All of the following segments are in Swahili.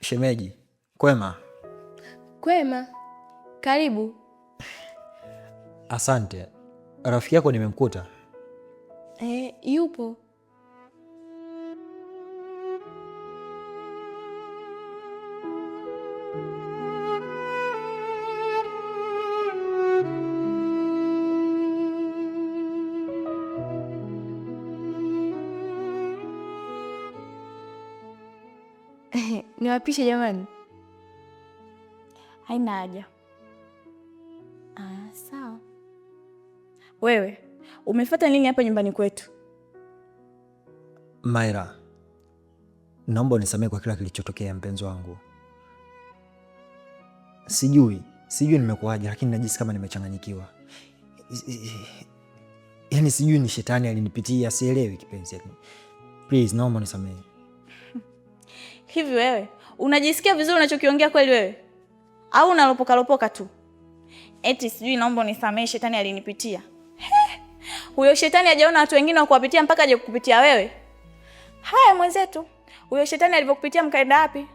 Shemeji, kwema? Kwema. Karibu. Asante. Rafiki yako nimemkuta? Yupo. Niwapishe jamani? Haina haja. Sawa. Wewe, umefuata nini hapa nyumbani kwetu? Maira, naomba unisamehe kwa kila kilichotokea mpenzi wangu. Sijui nimekuaje, lakini najisi kama nimechanganyikiwa. Yaani sijui ni shetani alinipitia, sielewi kipenzi. Please, naomba unisamehe. Hivi wewe, unajisikia vizuri unachokiongea kweli wewe? Au unalopoka tu? Eti sijui naomba unisamehe, shetani alinipitia. Huyo shetani hajaona watu wengine wakuwapitia mpaka aje kukupitia wewe. Haya mwenzetu, huyo shetani alivyokupitia mkaenda wapi?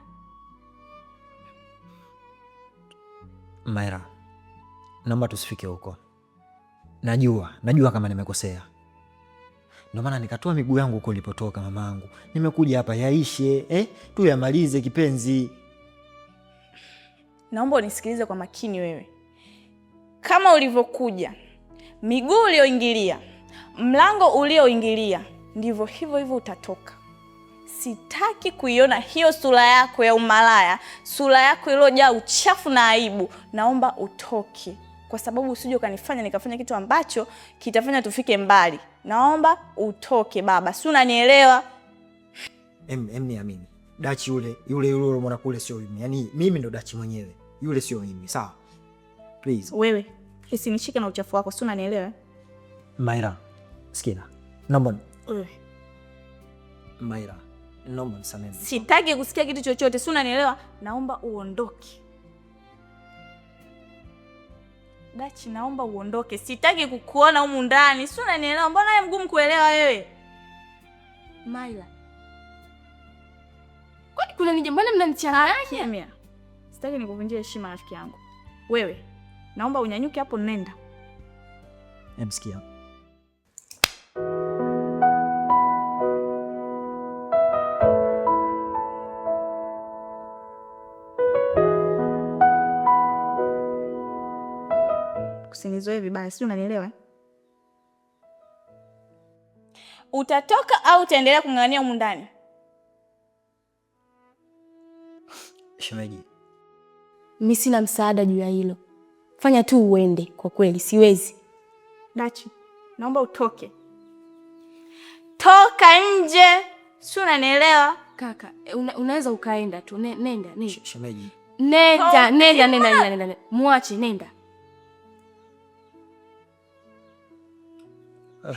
Maira, naomba tusifike huko. Najua kama nimekosea. Ndio maana nikatoa miguu yangu huko ulipotoka mamangu. Nimekuja hapa yaishe, tu yamalize kipenzi. Naomba unisikilize kwa makini wewe. Kama ulivyokuja, miguu ulioingilia, mlango ulioingilia, ndivyo hivyo utatoka. Sitaki kuiona hiyo sura yako ya umalaya, sura yako iliyojaa uchafu na aibu. Naomba utoke, kwa sababu usije ukanifanya nikafanya kitu ambacho kitafanya tufike mbali. Naomba utoke baba, si unanielewa? Niamini. Dachi yule mwana kule sio mimi. Yaani mimi ndo Dachi mwenyewe. Yule sio mimi, sawa? Please. Wewe, usinishike na uchafu wako, si unanielewa? Maira, sikia. Naomba. Maira, naomba nisamehe. Sitaki kusikia kitu chochote, si unanielewa? Naomba uondoke. Dachi, naomba uondoke. Sitaki kukuona humu ndani. Si unanielewa? Mbona wewe mgumu kuelewa wewe? Maila, kwani kuna nije, mbona mnanichanganya? Mia. Sitaki nikuvunjie heshima rafiki yangu. Wewe, naomba unyanyuke hapo, nenda. Sikia. Usinizoe vibaya, si unanielewa? Utatoka au utaendelea kung'ang'ania humu ndani? Shemeji, mimi sina msaada juu ya hilo. Fanya tu uende, kwa kweli siwezi. Dachi, naomba utoke. Toka nje. Si unanielewa? Kaka, unaweza ukaenda tu. Nenda. Shemeji. Nenda. Muache, nenda.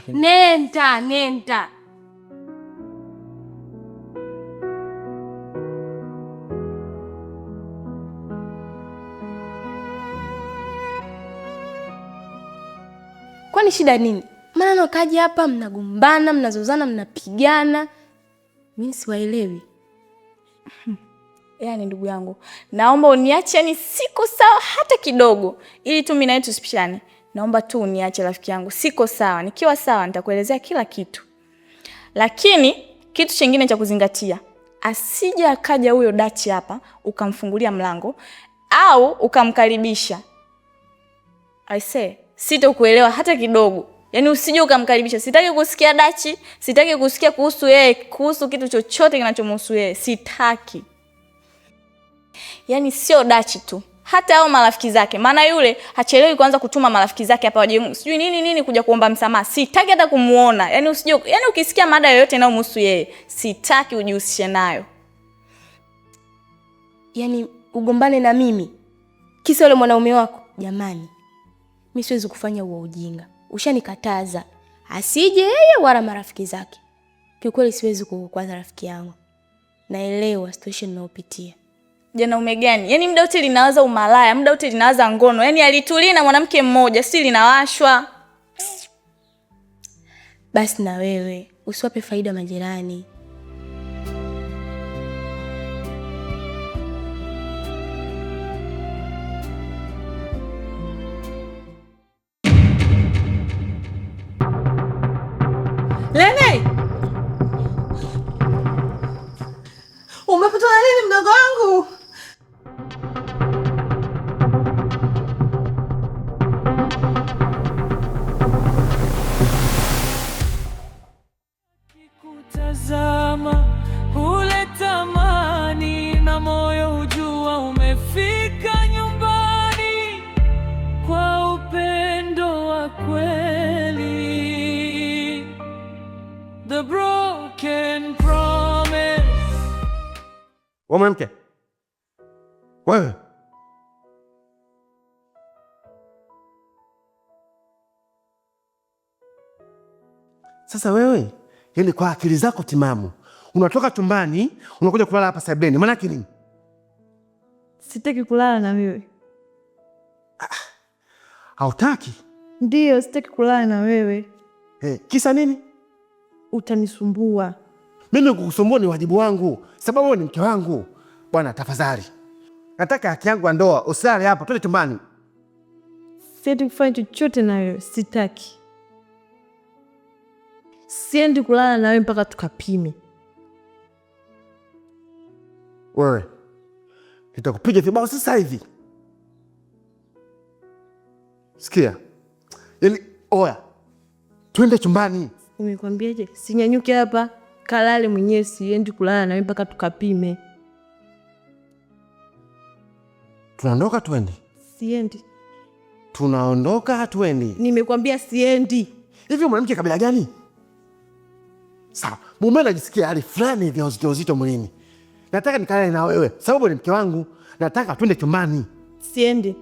Nenda. Kwani shida nini? Maana wakaji hapa mnagombana, mnazozana, mnapigana. Mimi siwaelewi. Yaani ndugu yangu, naomba uniache, ni siko sawa hata kidogo. Ili tu mimi na wewe tusipishane. Naomba tu uniache rafiki yangu. Siko sawa. Nikiwa sawa nitakuelezea kila kitu. Lakini kitu kingine cha kuzingatia, asije akaja huyo Dachi hapa ukamfungulia mlango au ukamkaribisha. I say, sitokuelewa hata kidogo. Yaani usije ukamkaribisha. Sitaki kusikia Dachi, sitaki kusikia kuhusu yeye, kuhusu kitu chochote kinachomhusu yeye. Sitaki. Yaani sio Dachi tu, hata hao marafiki zake. Maana yule hachelewi kuanza kutuma marafiki zake hapa waje sijui nini kuja kuomba msamaha. Sitaki hata kumuona. Yaani usije, yaani ukisikia mada yoyote inayomhusu yeye, sitaki ujihusishe nayo. Yaani ugombane na mimi kisa yule mwanaume wako? Jamani, mimi siwezi kufanya huo ujinga. Ushanikataza. Asije yeye wala marafiki zake. Kiukweli siwezi kukwaza rafiki yangu. Naelewa situation ninayopitia. Janaume gani? Yaani muda wote linawaza umalaya, muda wote linawaza ngono. Yaani alitulia na mwanamke mmoja, si linawashwa. Basi na wewe usiwape faida majirani. Lene, umepatwa na nini mdogo wangu? Kikutazama huleta amani na moyo hujua umefika nyumbani kwa upendo wa kweli. The broken promise. Wewe mwanamke, wewe sasa, wewe yaani kwa akili zako timamu unatoka chumbani unakuja kulala hapa sebuleni, maana yake nini? Sitaki kulala na wewe. Hautaki? Ndiyo, sitaki kulala na wewe. Kisa nini? Utanisumbua. Mimi kukusumbua ni wajibu wangu, sababu wewe ni mke wangu. Bwana tafadhali, nataka haki yangu ya ndoa, usilale hapa, twende chumbani. Sitaki kufanya chochote na wewe, sitaki. Siendi kulala na wewe mpaka tukapime. Wewe nitakupiga vibao sasa hivi. Sikia, yaani oya, twende chumbani. Nimekwambiaje? Sinyanyuke hapa, kalale mwenyewe, siendi kulala na wewe mpaka tukapime. Tunaondoka twende? Siendi. Tunaondoka twende? Nimekwambia siendi. Hivi mwanamke kabila gani? Sawa, mume anajisikia hali fulani vya uzito mwilini. Nataka nikalale na wewe, sababu ni mke wangu. Nataka twende chumbani. Siendi.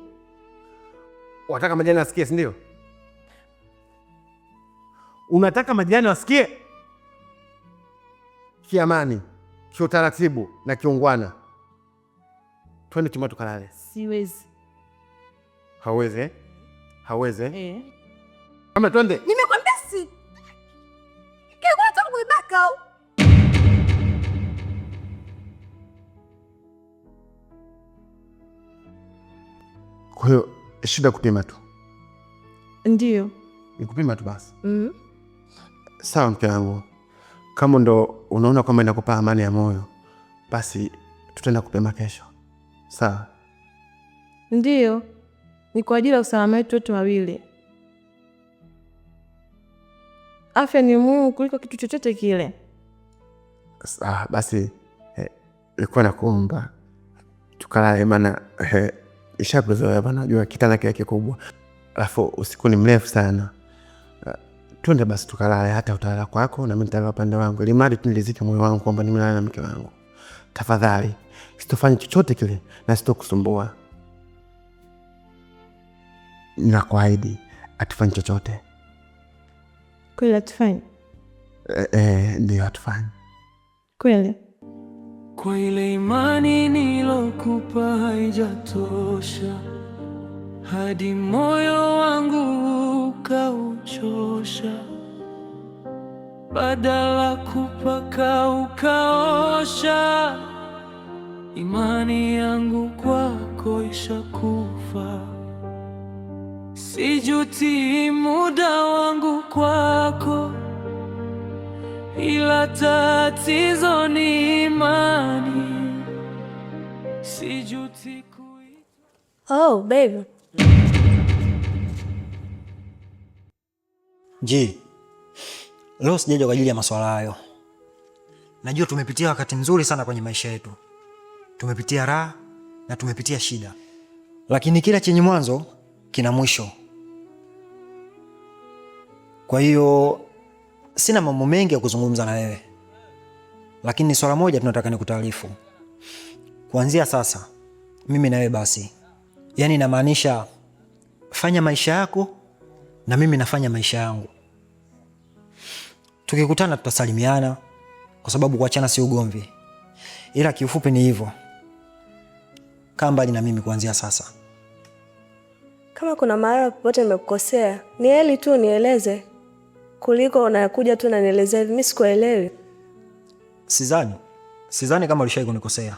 Unataka majirani wasikie, si ndio? Unataka majirani wasikie? Kiamani, kiutaratibu na kiungwana. Twende chumbani tukalale. Siwezi. Hawezi eh? Hawezi eh? Kama twende. Nimekwambia si. Kwa nataka kuibaka au? Kwa hiyo shida kupima tu. Ndiyo. Ni kupima tu basi. Sawa mke wangu, kama ndo unaona kwamba inakupa amani ya moyo, basi tutaenda kupima kesho. Sawa? Ndiyo. Ni kwa ajili ya usalama wetu wote wawili. Afya ni muhimu kuliko kitu chochote kile. Sawa, basi nilikuwa nakuomba tukalale, maana ishakuzoea bana, najua kitanda kile kikubwa. Alafu usiku ni mrefu sana. Twende basi tukalale, hata utalala kwako na mimi nitalala upande wangu. Ili mradi tunilizike moyo wangu kwamba nimelala na mke wangu. Tafadhali, sitofanya chochote kile na sitokusumbua. Ninakuahidi atufanye chochote. Kweli atufanye? Ndio atufanye. Kweli? Kwa ile imani nilokupa haijatosha, hadi moyo wangu ukauchosha, badala kupaka ukaosha. Imani yangu kwako ishakufa, sijuti muda wangu kwako, ila tatizo ni imani, sijuti Oh, baby. Je, leo sijaja kwa ajili ya maswala hayo. Najua tumepitia wakati mzuri sana kwenye maisha yetu. Tumepitia raha na tumepitia shida. Lakini kila chenye mwanzo kina mwisho. Kwa hiyo sina mambo mengi ya kuzungumza na wewe. Lakini swala moja tunataka nikutaarifu. Kuanzia sasa mimi na wewe basi. Yaani inamaanisha fanya maisha yako na mimi nafanya maisha yangu. Tukikutana tutasalimiana kwa sababu kuachana si ugomvi. Ila kiufupi ni hivyo. Kaa mbali na mimi kuanzia sasa. Kama kuna mahali popote nimekukosea, ni heri tu nieleze kuliko unakuja tu na nielezea hivi, mimi sikuelewi. Sidhani kama ulishai kunikosea.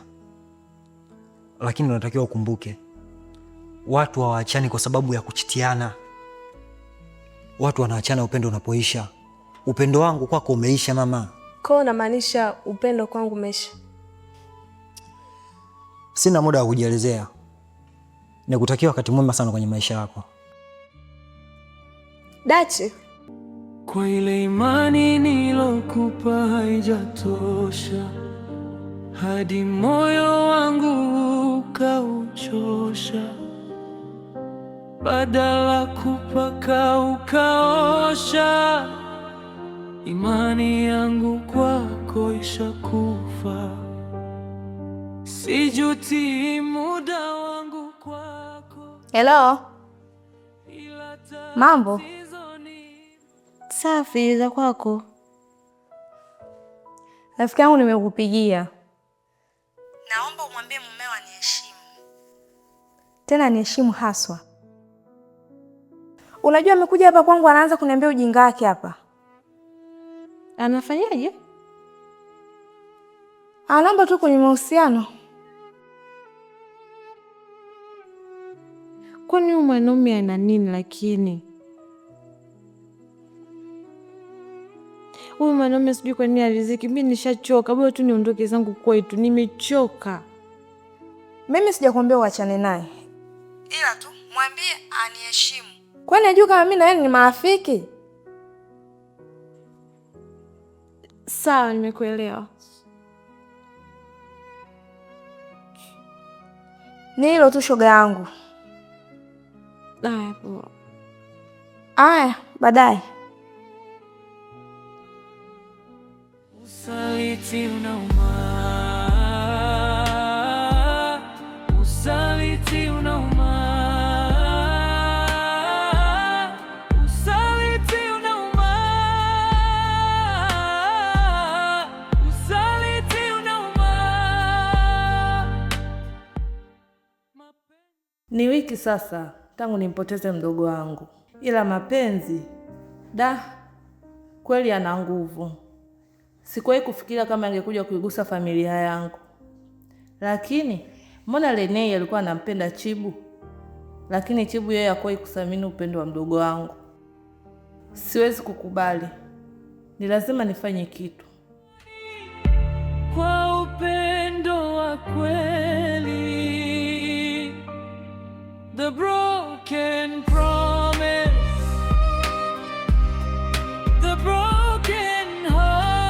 Lakini unatakiwa ukumbuke, watu hawaachani kwa sababu ya kuchitiana. Watu wanaachana upendo unapoisha. upendo wangu kwako umeisha mama. Kwa unamaanisha upendo kwangu umeisha? Sina muda wa kujielezea. Nikutakia wakati mwema sana kwenye maisha yako. Dachi, kwa ile imani nilokupa haijatosha, hadi moyo wangu ukauchosha. Badala kupaka ukaosha, imani yangu kwako ishakufa. Sijuti muda wangu kwako. Hello. Mambo? Safi, za kwako? Rafiki yangu nimekupigia. Naomba umwambie mumeo aniheshimu. Tena niheshimu haswa. Unajua amekuja hapa kwangu anaanza kuniambia ujinga wake hapa. Anafanyaje? Anaomba tu kwenye mahusiano. Kwani huyu mwanaume ana nini lakini? Huyu mwanaume sijui kwa nini aliziki. Mimi nishachoka. Bado tu niondoke zangu kwetu. Nimechoka. Mimi sijakwambia uachane naye. Ila tu mwambie aniheshimu. Kwani ajua kama mimi na yeye ni marafiki? Sawa, nimekuelewa. Ni hilo tu shoga yangu. Haya poa. Aya, baadaye. Usaliti unauma, usaliti unauma, usaliti unauma, usaliti unauma. Ni wiki sasa tangu nimpoteze mdogo wangu, ila mapenzi kweli yana nguvu. Sikuwahi kufikiria kama angekuja kuigusa familia yangu. Lakini mbona Lenei alikuwa anampenda Chibu? Lakini Chibu yeye hakuwahi kuthamini upendo wa mdogo wangu. Siwezi kukubali. Ni lazima nifanye kitu. Kwa upendo wa kweli, the broken promise, the broken heart,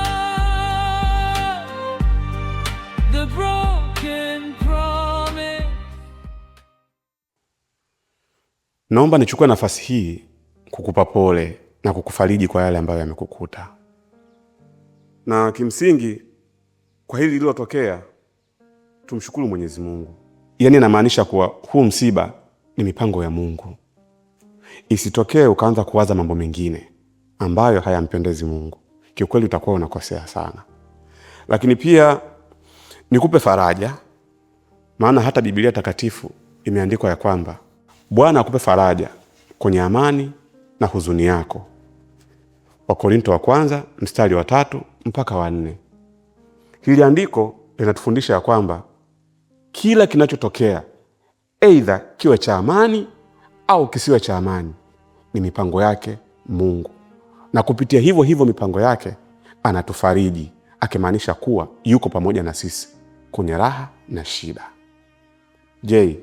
the broken promise. Naomba nichukue nafasi hii kukupa pole na kukufariji kwa yale ambayo yamekukuta. Na kimsingi kwa hili lililotokea tumshukuru Mwenyezi Mungu. Yaani inamaanisha kuwa huu msiba ni mipango ya Mungu. Isitokee ukaanza kuwaza mambo mengine ambayo hayampendezi Mungu. Kiukweli utakuwa unakosea sana. Lakini pia nikupe faraja, maana hata Biblia takatifu imeandikwa ya kwamba Bwana akupe faraja kwenye amani na huzuni yako. Wakorintho wa kwanza mstari wa 3 mpaka wa 4. Hili andiko linatufundisha ya kwamba kila kinachotokea, aidha kiwe cha amani au kisiwe cha amani, ni mipango yake Mungu. Na kupitia hivyo mipango yake anatufariji, akimaanisha kuwa yuko pamoja na sisi kwenye raha na shida. Je,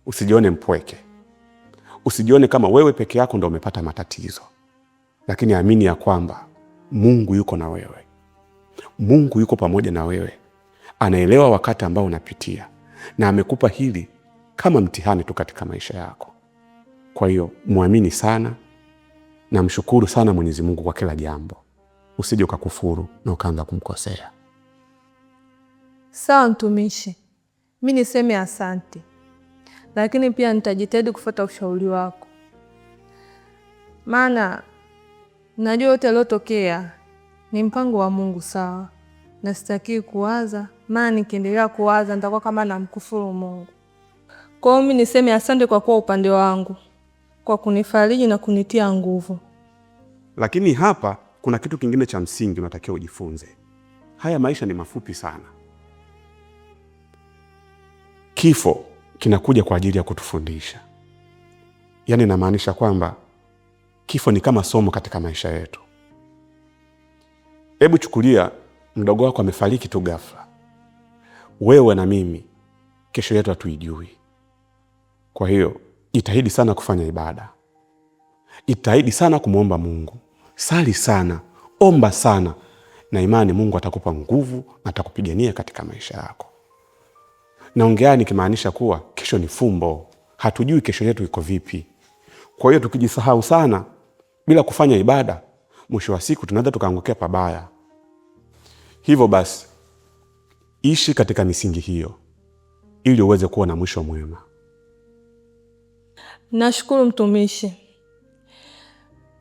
usijione mpweke. Usijione kama wewe peke yako ndio umepata matatizo. Lakini amini ya kwamba Mungu yuko na wewe. Mungu yuko pamoja na wewe. Anaelewa wakati ambao unapitia na amekupa hili kama mtihani tu katika maisha yako. Kwa hiyo muamini sana na mshukuru sana Mwenyezi Mungu kwa kila jambo. Usije ukakufuru na ukaanza kumkosea. Sawa mtumishi. Mimi niseme asante. Lakini pia nitajitahidi kufuata ushauri wako. Maana najua yote yaliyotokea ni mpango wa Mungu, sawa. Na sitaki kuwaza, maana nikiendelea kuwaza nitakuwa kama namkufuru Mungu. Kwa hiyo mimi niseme asante kwa kuwa upande wangu, kwa kunifariji na kunitia nguvu. Lakini hapa kuna kitu kingine cha msingi unatakiwa ujifunze. Haya maisha ni mafupi sana. Kifo kinakuja kwa ajili ya kutufundisha. Yaani inamaanisha kwamba kifo ni kama somo katika maisha yetu. Hebu chukulia mdogo wako amefariki tu ghafla. Wewe na mimi kesho yetu hatuijui. Kwa hiyo jitahidi sana kufanya ibada, jitahidi sana kumwomba Mungu, sali sana, omba sana, na imani Mungu atakupa nguvu na atakupigania katika maisha yako. Naongea nikimaanisha kuwa kesho ni fumbo, hatujui kesho yetu iko vipi. Kwa hiyo tukijisahau sana bila kufanya ibada, mwisho wa siku tunaweza tukaangukia pabaya. Hivyo basi, ishi katika misingi hiyo ili uweze kuwa na mwisho mwema. Nashukuru mtumishi.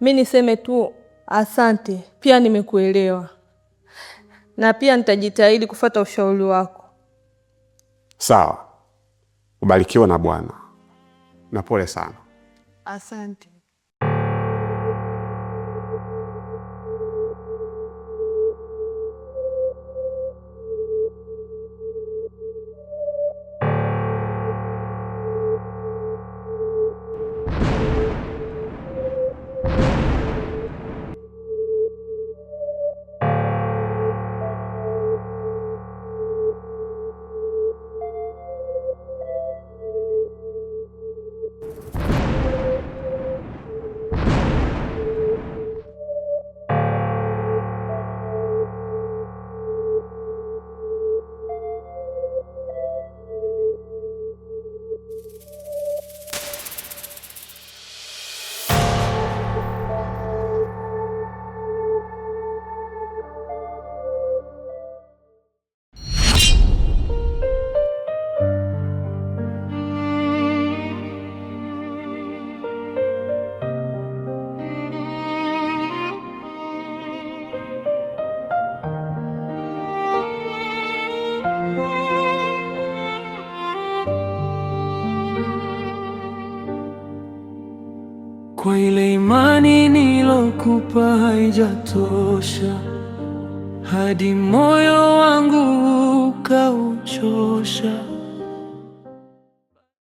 Mimi niseme tu asante, pia nimekuelewa. Na pia nitajitahidi kufuata ushauri wako. Sawa. Ubarikiwa na Bwana. Na pole sana. Asante. Kwa ile imani nilokupa haijatosha, hadi moyo wangu ukauchosha.